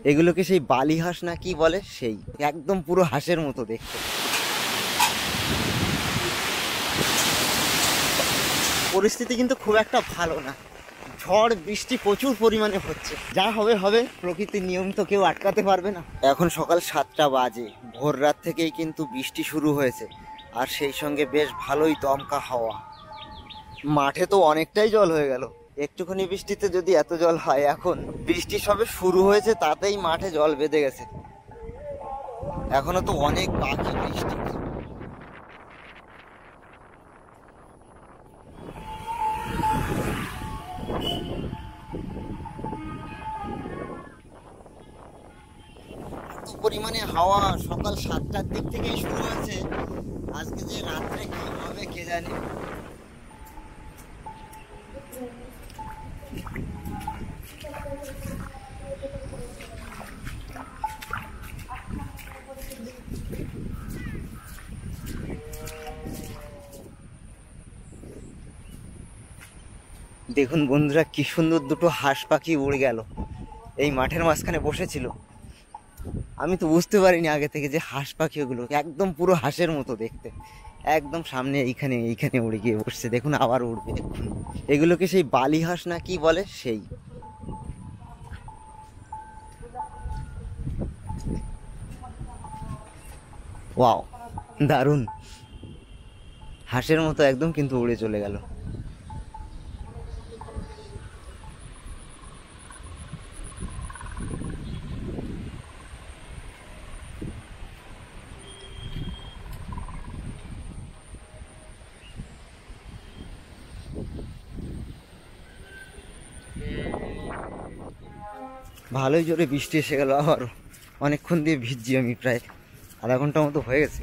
এগুলোকে সেই বালি হাঁস না কি বলে, সেই একদম পুরো হাঁসের মতো দেখতে। পরিস্থিতি কিন্তু খুব একটা ভালো না, ঝড় বৃষ্টি প্রচুর পরিমাণে হচ্ছে। যা হবে হবে, প্রকৃতির নিয়ম তো কেউ আটকাতে পারবে না। এখন সকাল 7টা বাজে, ভোর রাত থেকেই কিন্তু বৃষ্টি শুরু হয়েছে, আর সেই সঙ্গে বেশ ভালোই দমকা হাওয়া। মাঠে তো অনেকটাই জল হয়ে গেল। একটুখানি বৃষ্টিতে যদি এত জল হয়, এখন বৃষ্টি সবে শুরু হয়েছে তাতেই মাঠে জল বেঁধে গেছে। এখনো তো অনেক বাকি বৃষ্টি। পরিমাণে হাওয়া সকাল 7টার দিক থেকেই শুরু হয়েছে। আজকে যে রাত্রে কি হবে কে জানে। দেখুন বন্ধুরা, কি সুন্দর দুটো হাঁস পাখি উড়ে গেল, এই মাঠের মাঝখানে বসেছিল। আমি তো বুঝতে পারিনি আগে থেকে যে হাঁস পাখি ওগুলো একদম পুরো হাঁসের মতো দেখতে। একদম সামনে এইখানে এইখানে উড়ে গিয়ে বসছে, দেখুন আবার উড়বে। এগুলোকে সেই বালি হাঁস না কি বলে, সেই। ওয়াও, দারুণ, হাঁসের মতো একদম, কিন্তু উড়ে চলে গেল। ভালোই জোরে বৃষ্টি এসে গেল আবার। অনেকক্ষণ দিয়ে ভিজছি আমি, প্রায় আধা ঘন্টার মতো হয়ে গেছে।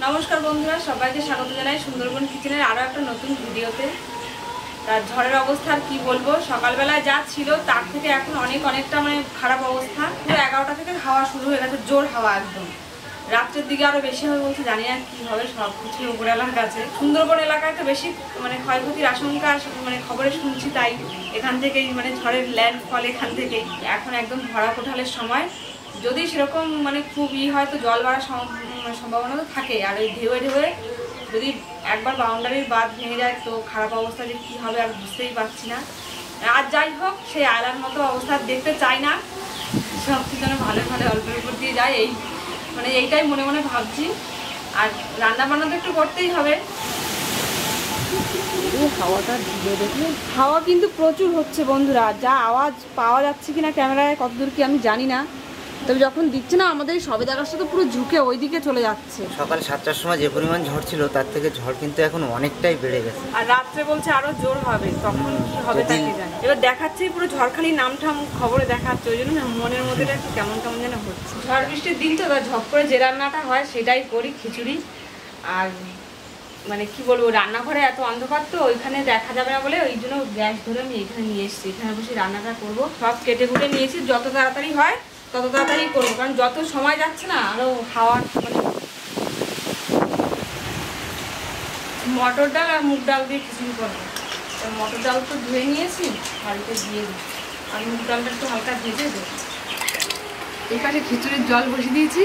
নমস্কার বন্ধুরা, সবাইকে স্বাগত জানাই সুন্দরবন কিচেনের আরও একটা নতুন ভিডিওতে। তার ঝড়ের অবস্থা আর কি বলবো, সকালবেলায় যা ছিল তার থেকে এখন অনেকটা খারাপ অবস্থা। পুরো 11টা থেকে হাওয়া শুরু হয়ে গেছে, জোর হাওয়া একদম। রাত্রের দিকে আরও বেশি হবে বলছে, জানি না কী হবে, সব কিছু উপরওয়ালার কাছে। সুন্দরবন এলাকায় তো বেশি ক্ষয়ক্ষতির আশঙ্কা খবরে শুনছি, তাই এখান থেকেই ঝড়ের ল্যান্ডফল এখান থেকেই। এখন একদম ভরা কোঠালের সময়, যদি সেরকম খুব হয় তো জল বাড়ার সম্ভাবনা তো থাকে। আর ওই ঢেউয়ে ঢেউয়ে যদি একবার বাউন্ডারির বাঁধ ভেঙে যায় তো খারাপ অবস্থা যে কী হবে আর বুঝতেই পারছি না। আর যাই হোক, সেই আয়লার মতো অবস্থা দেখতে চাই না, সব কিছু যেন ভালো ভালো অল্পের উপর দিয়ে যায়, এই এইটাই মনে মনে ভাবছি। আর রান্না বান্না তো একটু করতেই হবে। হাওয়াটা ধীরে দেখুন, হাওয়া কিন্তু প্রচুর হচ্ছে বন্ধুরা, যা আওয়াজ পাওয়া যাচ্ছে কিনা ক্যামেরায় কতদূর কি আমি জানি না, তবে যখন দিচ্ছে না আমাদের সবেদা গাছটা তো পুরো ঝুঁকে ওইদিকে চলে যাচ্ছে। সকাল 7টার সময় যে পরিমাণ ঝড় ছিল তার থেকে ঝড় কিন্তু এখন অনেকটাই বেড়ে গেছে, আর রাত্রে বলছে আরো জোর হবে, তখন কি হবে তা কে জানে। এবার দেখাচ্ছে পুরো ঝড়খালি নামঠাম খবরে দেখাচ্ছে, ওই জন্য মনের মধ্যে একটু কেমন কেমন যেন হচ্ছে। ঝড় বৃষ্টির দিন তো ঝপ করে যে রান্নাটা হয় সেটাই করি, খিচুড়ি। আর কি বলবো, রান্নাঘরে এত অন্ধকার তো ওইখানে দেখা যাবে না বলে ওই জন্য গ্যাস ধরে আমি এখানে নিয়ে এসেছি, এখানে বসে রান্নাটা করবো। সব কেটে কুটে নিয়েছি, যত তাড়াতাড়ি হয় তত তাড়াতাড়ি করবো, কারণ যত সময় যাচ্ছে না আরো খাওয়ার মটর ডাল আর মুগ ডাল দিয়ে খিচুড়ি করবো। মটর ডাল তো ধুয়ে নিয়েছি, হালকা দিয়ে দিই, আর মুগ ডালটা একটু হালকা ভেজে দেবো। এই পাশে খিচুড়ির জল বসিয়ে দিয়েছি,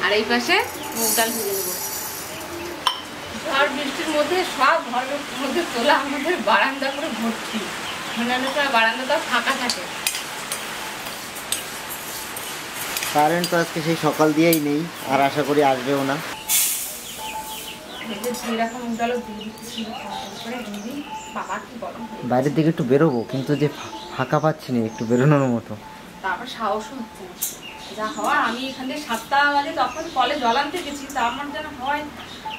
আর এই পাশে মুগ ডাল ভেজে দেবো। ঝড় বৃষ্টির মধ্যে সব ঘরের মধ্যে তোলা আমাদের বারান্দা করে ভর্তি, বারান্দাটা ফাঁকা থাকে। কারেন্ট তো আজকে সেই সকাল দিয়েই নেই, আর আশা করি আসবেও না। বাইরের দিকে একটু বেরোবো, কিন্তু যে ফাঁকা পাচ্ছি না একটু বেরোনোর মতো, তারপর সাহস হচ্ছে যা হওয়ার। আমি এখান থেকে 7টা বাজে তখন কলে জল আনতে গেছি, তা আমার যেন হয়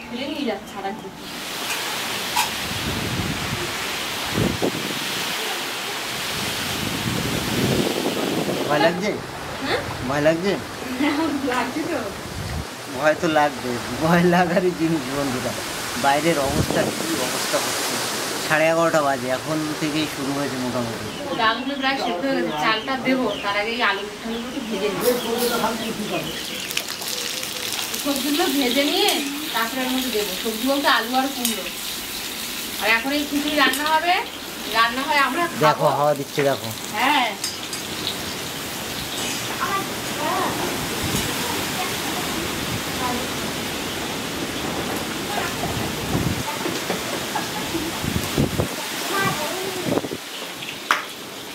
ফেলে নিয়ে যাচ্ছে সারা দিকে। ভয় লাগছে? হ্যাঁ ভয় লাগছে? লাগছে তো, ভয় তো লাগবে, ভয় লাগারই জিনিস বন্ধুরা। বাইরের অবস্থা কি অবস্থা হচ্ছে, 11:30 বাজে, এখন থেকেই শুরু হয়েছে মোটামুটি। ডালগুলো প্রায় সেদ্ধ হয়ে গেছে, চালটা দেবো তার আগে এই আলুগুলো একটু ভেজে নিই। সবজিগুলো ভেজে নিয়ে তারপরে এর মধ্যে দেবো। সবজি বলতে আলু আর কুমড়ো। আর এখন এই খিচুড়ি রান্না হবে, রান্না হয় আমরা দেখো হাওয়া দিচ্ছে দেখো। হ্যাঁ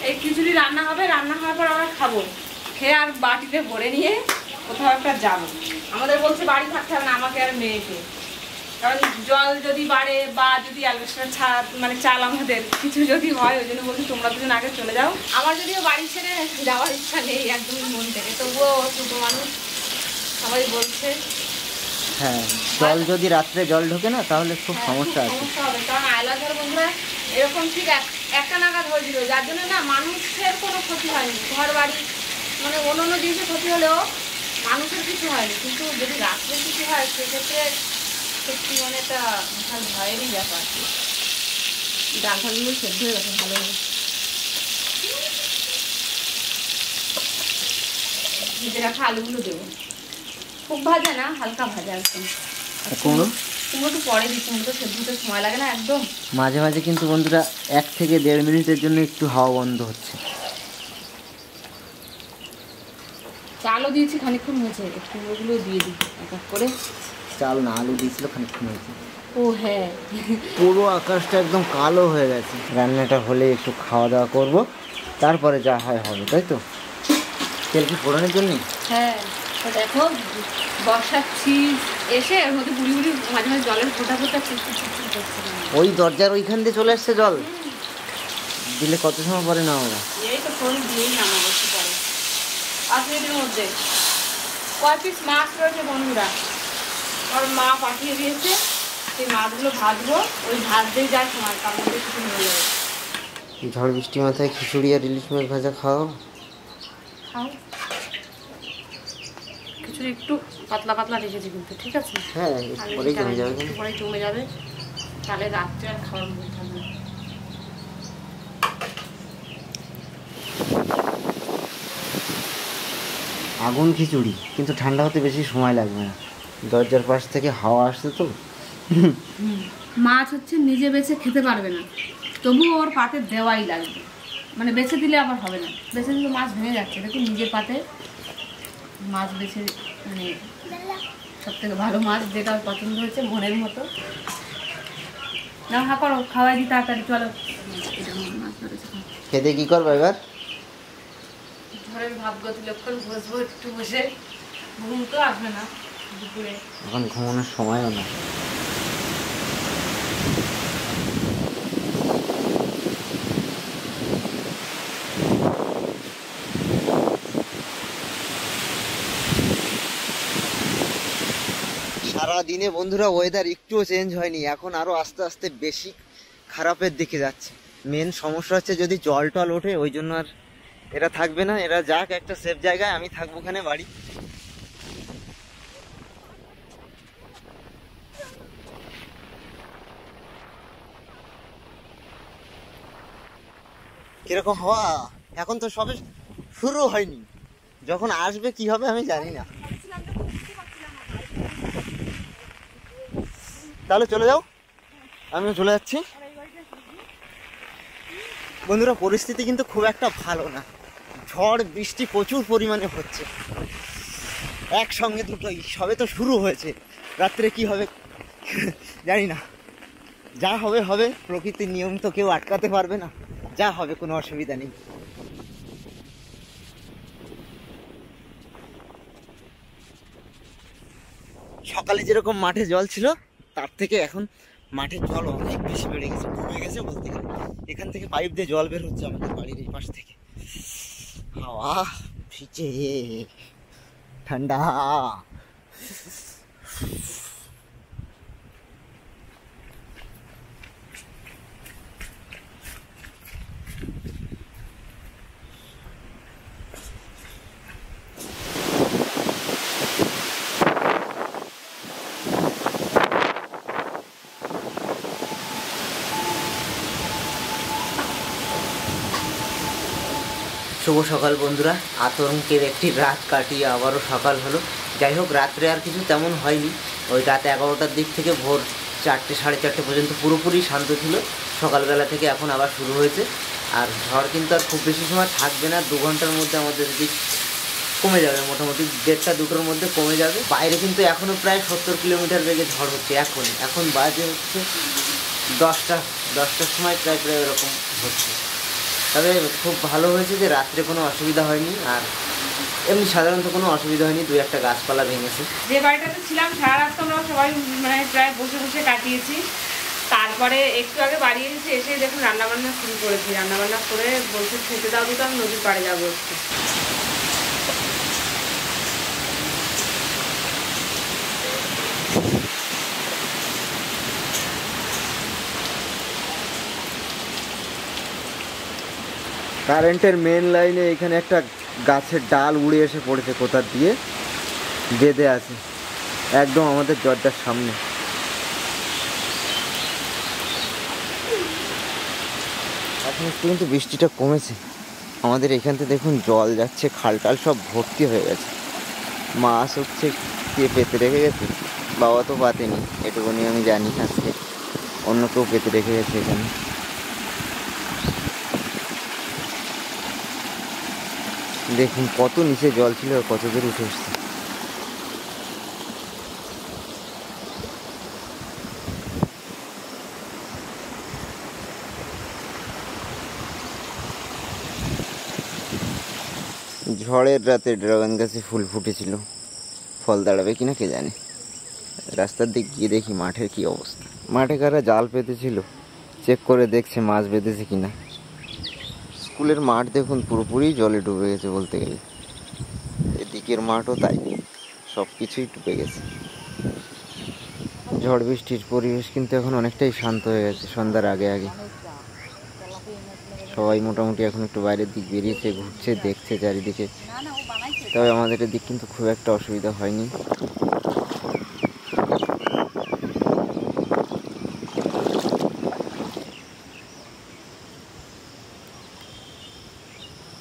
এই খিচুড়ি রান্না হবে, রান্না হওয়ার পর আমরা খাবো। খেয়ে আর বাটিতে ভরে নিয়ে কোথাও একটা যাবো। আমাদের বলছে বাড়ি থাকতে হবে না আমাকে আর মেয়েকে, কারণ জল যদি বাড়ে বা যদি অ্যালবেস্টার ছাদ মানে চাল আমাদের কিছু যদি হয়, ওই জন্য বলছি তোমরা দুজন আগে চলে যাও। আমার যদিও বাড়ি ছেড়ে যাওয়ার ইচ্ছা নেই একদমই মন থেকে, তবুও ছোটো মানুষ সবাই বলছে। হ্যাঁ, জল যদি রাত্রে জল ঢোকে না তাহলে খুব সমস্যা আছে। সমস্যা হবে, কারণ আয়লা ধর বন্ধুরা এরকম ঠিক একটা নাগাদ হয়েছিল, যার জন্য না মানুষের কোনো ক্ষতি হয়নি। ঘর বাড়ি মানে অন্য জিনিসের ক্ষতি হলেও মানুষের কিছু হয়নি, কিন্তু যদি রাত্রে কিছু হয় সেক্ষেত্রে সত্যি মানে একটা বিশাল ভয়েরই ব্যাপার। ডাল ফালগুলো সেদ্ধ হয়ে গেছে ভালোভাবে, ভেজে রাখা আলুগুলো দেবো। খুব ভাজা না, হালকা ভাজা একদম। কুমড়ো কুমড়ো তো পরে দিই, কুমড়ো তো সেদ্ধ হতে সময় লাগে না একদম। মাঝে মাঝে কিন্তু বন্ধুরা 1 থেকে 1.5 মিনিটের জন্য একটু হাওয়া বন্ধ হচ্ছে। চালও দিয়েছি খানিকক্ষণ হয়েছে, কুমড়োগুলো দিয়ে দিই এক এক করে। চাল না, আলু দিয়েছিল খানিকক্ষণ হয়েছে। ও হ্যাঁ, পুরো আকাশটা একদম কালো হয়ে গেছে। রান্নাটা হলে একটু খাওয়া দাওয়া করব, তারপরে যা হয় হবে, তাই তো? তেল কি ফোড়নের জন্য? হ্যাঁ তো দেখো বর্ষার শীত এসে এর মধ্যে বুড়ি বুড়ি মাঝে মাঝে জলের ফোঁটা ফোঁটা চিপচিপ চিপচিপ করছে। ওই দরজার ওইখান দিয়ে চলে আসছে জল, দিলে কত সময় পরে না ওরা? এই তো ফোন দিয়েই নামাবো একটু পরে 5 মিনিটের মধ্যে। কয় পিস মাছ রয়েছে বন্ধুরা, ওর মা পাঠিয়ে দিয়েছে, সেই মাছগুলো ভাজবো। ওই ভাজতেই যায় সময়, তার মধ্যে কিছু নিয়ে যাবে। ঝড় বৃষ্টি মাথায় খিচুড়ি আর ইলিশ মাছ ভাজা খাও। খাও, খিচুড়ি একটু পাতলা পাতলা রেখেছি কিন্তু, ঠিক আছে? হ্যাঁ, পরেই জমে যাবে। একটু পরেই জমে যাবে, তাহলে রাত্রে আর খাওয়ার মতো থাকবে না। আগুন খিচুড়ি কিন্তু ঠান্ডা হতে বেশি সময় লাগবে না, দরজার পাশ থেকে হাওয়া আসছে তো। মাছ হচ্ছে নিজে বেছে খেতে পারবে না, তবুও ওর পাতে দেওয়াই লাগবে। মানে বেছে দিলে আবার হবে না, বেছে দিলে মাছ ভেঙে যাচ্ছে। দেখুন নিজের পাতে মাছ বেছে, মানে সব থেকে ভালো মাছ যেটা ওর পছন্দ হয়েছে মনের মতো। না হা করো, খাওয়াই দিই তাড়াতাড়ি, চলো। মাছ ধরেছে, খেতে কি করবো এবার? ঝড়ের ভাবগতি লক্ষণ বসবো একটু বসে, ঘুম তো আসবে না দুপুরে। এখন ঘুমানোর সময়ও না। সারাদিনে বন্ধুরা ওয়েদার একটুও চেঞ্জ হয়নি, এখন আরো আস্তে আস্তে বেশি খারাপের দিকে যাচ্ছে। মেন সমস্যা হচ্ছে যদি জল টল ওঠে, ওই জন্য আর এরা থাকবে না। এরা যাক একটা সেফ জায়গায়, আমি থাকবো ওখানে বাড়ি। কিরকম হওয়া, এখন তো সবে শুরু হয়নি, যখন আসবে কি হবে আমি জানি না। তাহলে চলে যাও, আমিও চলে যাচ্ছি। বন্ধুরা পরিস্থিতি কিন্তু খুব একটা ভালো না, ঝড় বৃষ্টি প্রচুর পরিমাণে হচ্ছে একসঙ্গে দুটোই। সবে তো শুরু হয়েছে, রাত্রে কি হবে জানি না। যা হবে হবে, প্রকৃতির নিয়ম তো কেউ আটকাতে পারবে না, যা হবে কোনো অসুবিধা নেই। সকালে যেরকম মাঠে জল ছিল, তার থেকে এখন মাঠের জল অনেক বেশি বেড়ে গেছে, কমে গেছে বলতে গেলে। এখান থেকে পাইপ দিয়ে জল বের হচ্ছে আমাদের বাড়ির এই পাশ থেকে। হাওয়া ভিজে ঠান্ডা। শুভ সকাল বন্ধুরা, আতঙ্কের একটি রাত কাটিয়ে আবারও সকাল হলো। যাই হোক, রাত্রে আর কিছু তেমন হয়নি। ওই রাত 11টার দিক থেকে ভোর 4টে সাড়ে 4টে পর্যন্ত পুরোপুরি শান্ত ছিল। সকালবেলা থেকে এখন আবার শুরু হয়েছে। আর ঝড় কিন্তু আর খুব বেশি সময় থাকবে না, 2 ঘন্টার মধ্যে আমাদের দিক কমে যাবে, মোটামুটি 1:30-2টোর মধ্যে কমে যাবে। বাইরে কিন্তু এখনও প্রায় 70 কিলোমিটার বেগে ঝড় হচ্ছে। এখন বাজে হচ্ছে 10টার সময় প্রায় এরকম হচ্ছে। তবে খুব ভালো হয়েছে যে রাত্রে কোনো অসুবিধা হয়নি, আর এমনি সাধারণত কোনো অসুবিধা হয়নি। 2-1টা গাছপালা ভেঙেছে। যে বাড়িটাতে ছিলাম সারা রাত আমরা সবাই প্রায় বসে বসে কাটিয়েছি। তারপরে একটু আগে বাড়ি এসে দেখুন রান্নাবান্না শুরু করেছি। রান্নাবান্না করে বলছে খেতে দাও, তো আমি নদীর পাড়ে যাবো একটু। কারেন্টের মেন লাইনে এখানে একটা গাছের ডাল উড়ে এসে পড়েছে, কোথা দিয়ে বেঁধে আছে একদম আমাদের দরজার সামনে। এখন একটু কিন্তু বৃষ্টিটা কমেছে। আমাদের এখান থেকে দেখুন জল যাচ্ছে, খাল টাল সব ভর্তি হয়ে গেছে। মাছ হচ্ছে, কে পেতে রেখে গেছে, বাবা তো পাতেনি, এটুকুনি আমি জানি। আজকে অন্য কেউ পেতে রেখে গেছে এখানে। দেখুন কত নিচে জল ছিল আর কত দূর উঠে এসছে। ঝড়ের রাতে ড্রাগন গাছে ফুল ফুটেছিল, ফল দাঁড়াবে কিনা কে জানে। রাস্তার দিক গিয়ে দেখি মাঠের কি অবস্থা। মাঠে কারা জাল পেতেছিল, চেক করে দেখছে মাছ বেঁধেছে কিনা। স্কুলের মাঠ দেখুন পুরোপুরি জলে ডুবে গেছে বলতে গেলে। এদিকের মাঠও তাই, সব কিছুই ডুবে গেছে। ঝড় বৃষ্টির পরিবেশ কিন্তু এখন অনেকটাই শান্ত হয়ে গেছে। সন্ধ্যার আগে আগে সবাই মোটামুটি এখন একটু বাইরের দিক বেরিয়েছে, ঘুরছে, দেখছে চারিদিকে। তবে আমাদের এদিক কিন্তু খুব একটা অসুবিধা হয়নি।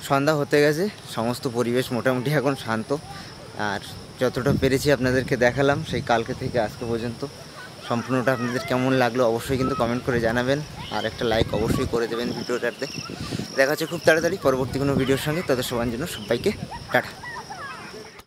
সন্ধ্যা হতে গেছে, সমস্ত পরিবেশ মোটামুটি এখন শান্ত। আর যতটা পেরেছি আপনাদেরকে দেখালাম সেই কালকে থেকে আজকে পর্যন্ত। সম্পূর্ণটা আপনাদের কেমন লাগলো অবশ্যই কিন্তু কমেন্ট করে জানাবেন, আর একটা লাইক অবশ্যই করে দেবেন ভিডিওটাতে। দেখা হচ্ছে খুব তাড়াতাড়ি পরবর্তী কোনো ভিডিওর সঙ্গে। তাদের সবার জন্য সবাইকে টাটা।